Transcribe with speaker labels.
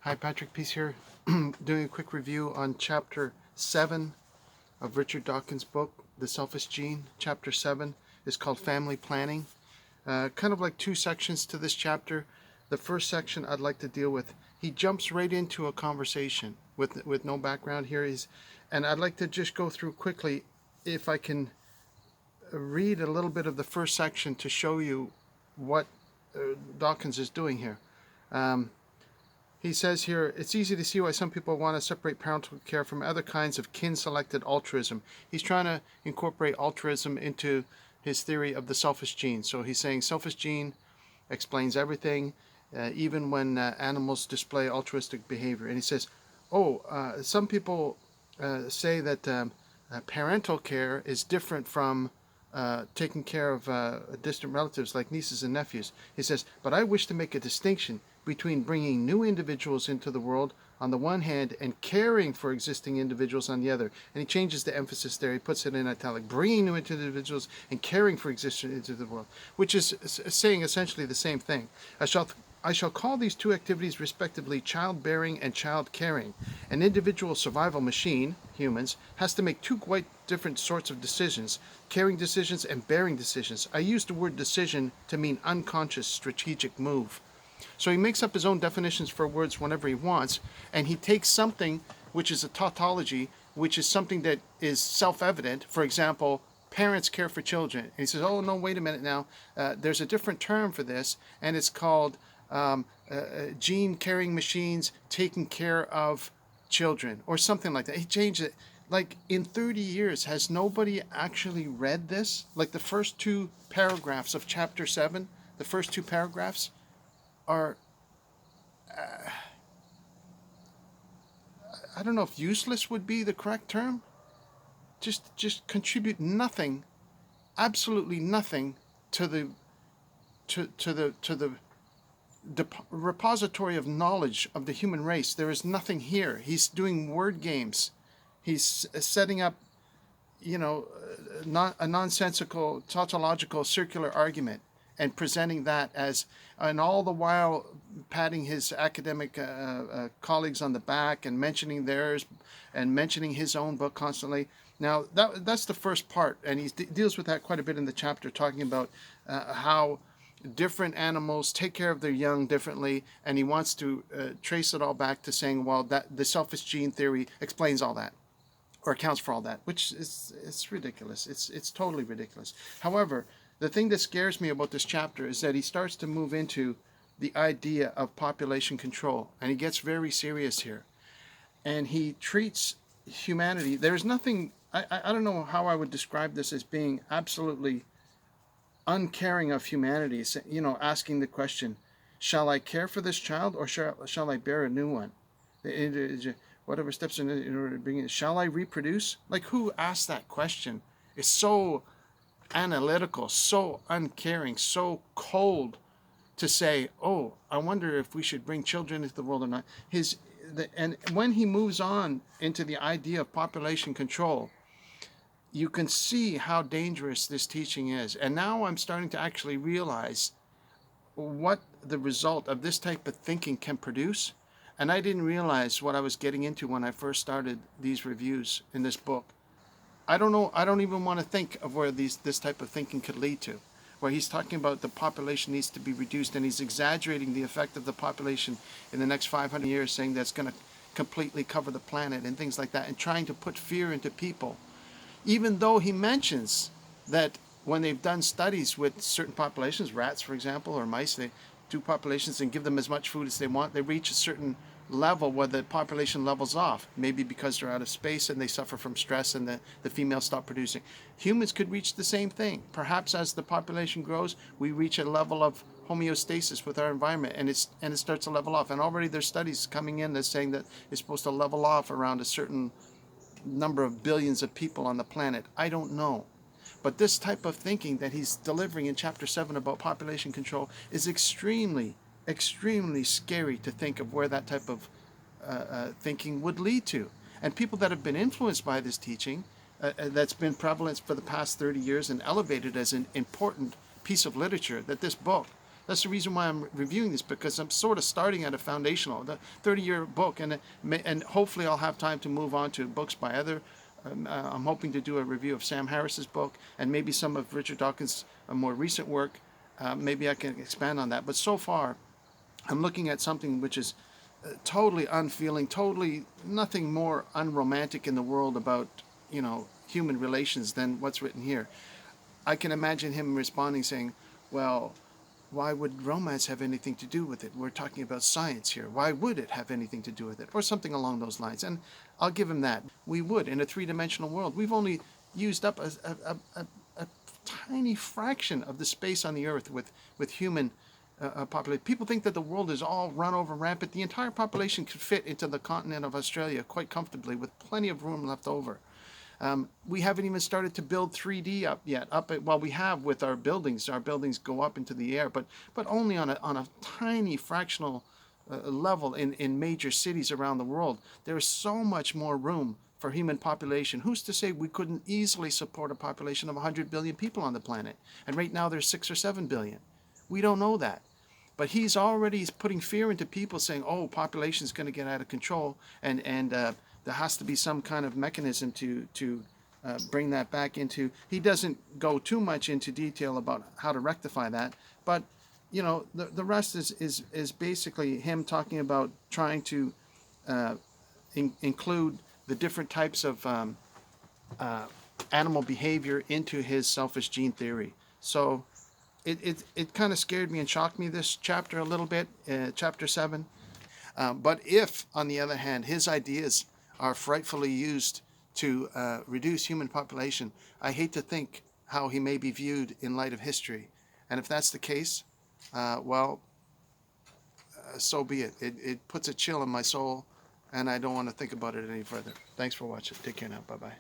Speaker 1: Hi, Patrick Peace here, doing a quick review on Chapter 7 of Richard Dawkins' book, The Selfish Gene. Chapter 7 is called Family Planning. Kind of like two sections to this chapter. The first section I'd like to deal with, he jumps right into a conversation with no background here. And I'd like to just go through quickly, if I can read a little bit of the first section to show you what Dawkins is doing here. He says here, it's easy to see why some people want to separate parental care from other kinds of kin-selected altruism. He's trying to incorporate altruism into his theory of the selfish gene. So he's saying selfish gene explains everything, even when animals display altruistic behavior. And he says, some people say that parental care is different from taking care of distant relatives like nieces and nephews. He says, but I wish to make a distinction between bringing new individuals into the world on the one hand and caring for existing individuals on the other. And he changes the emphasis there. He puts it in italic, bringing new individuals and caring for existing into the world, which is saying essentially the same thing. I shall call these two activities respectively childbearing and child caring. An individual survival machine, humans, has to make two quite different sorts of decisions, caring decisions and bearing decisions. I use the word decision to mean unconscious strategic move. So he makes up his own definitions for words whenever he wants, and he takes something which is a tautology, which is something that is self-evident. For example, parents care for children. And he says, oh, no, wait a minute now. There's a different term for this, and it's called gene-carrying machines taking care of children, or something like that. He changed it. Like, in 30 years, has nobody actually read this? Like, the first two paragraphs of Chapter 7, the first two paragraphs are, I don't know if useless would be the correct term. Just contribute nothing, absolutely nothing to the repository of knowledge of the human race. There is nothing here. He's doing word games. He's setting up, not a nonsensical, tautological, circular argument, and presenting that as, and all the while patting his academic colleagues on the back and mentioning theirs and mentioning his own book constantly. Now, that's the first part, and he deals with that quite a bit in the chapter, talking about how different animals take care of their young differently, and he wants to trace it all back to saying, well, that the selfish gene theory explains all that, or accounts for all that, which is it's ridiculous. It's totally ridiculous. However, the thing that scares me about this chapter is that he starts to move into the idea of population control, and he gets very serious here. And he treats humanity, there's nothing, I don't know how I would describe this as being absolutely uncaring of humanity, asking the question, shall I care for this child, or shall I bear a new one? Whatever steps in order to bring it, shall I reproduce? Like, who asked that question? It's so analytical, so uncaring, so cold to say, oh, I wonder if we should bring children into the world or not. And when he moves on into the idea of population control, you can see how dangerous this teaching is. And now I'm starting to actually realize what the result of this type of thinking can produce. And I didn't realize what I was getting into when I first started these reviews in this book. I don't know, I don't even want to think of where this type of thinking could lead to, where he's talking about the population needs to be reduced, and he's exaggerating the effect of the population in the next 500 years, saying that's going to completely cover the planet and things like that, and trying to put fear into people. Even though he mentions that when they've done studies with certain populations, rats, for example, or mice, they do populations and give them as much food as they want, they reach a certain level where the population levels off, maybe because they're out of space and they suffer from stress and the females stop producing. Humans could reach the same thing. Perhaps as the population grows, we reach a level of homeostasis with our environment, and it starts to level off. And already there's studies coming in that's saying that it's supposed to level off around a certain number of billions of people on the planet. I don't know. But this type of thinking that he's delivering in Chapter 7 about population control is extremely scary to think of where that type of thinking would lead to. And people that have been influenced by this teaching, that's been prevalent for the past 30 years and elevated as an important piece of literature, that this book That's the reason why I'm reviewing this, because I'm sort of starting at a foundational, the 30-year book, and hopefully I'll have time to move on to books by other. I'm hoping to do a review of Sam Harris's book and maybe some of Richard Dawkins' more recent work. Maybe I can expand on that. But so far, I'm looking at something which is totally unfeeling, totally nothing more unromantic in the world about, human relations than what's written here. I can imagine him responding saying, well, why would romance have anything to do with it? We're talking about science here. Why would it have anything to do with it? Or something along those lines. And I'll give him that. We would in a three-dimensional world. We've only used up a tiny fraction of the space on the earth with human population. People think that the world is all run over rampant. The entire population could fit into the continent of Australia quite comfortably with plenty of room left over. We haven't even started to build 3D up yet. Well, we have with our buildings. Our buildings go up into the air, but only on a tiny fractional level in major cities around the world. There is so much more room for human population. Who's to say we couldn't easily support a population of 100 billion people on the planet? And right now there's 6 or 7 billion. We don't know that. But he's already putting fear into people, saying, oh, population is going to get out of control, and there has to be some kind of mechanism to bring that back into. He doesn't go too much into detail about how to rectify that, but the rest is basically him talking about trying to include the different types of animal behavior into his selfish gene theory. So it kind of scared me and shocked me, this chapter, a little bit, chapter 7. But if, on the other hand, his ideas are frightfully used to reduce human population, I hate to think how he may be viewed in light of history. And if that's the case, so be it. It puts a chill in my soul, and I don't want to think about it any further. Thanks for watching. Take care now. Bye-bye.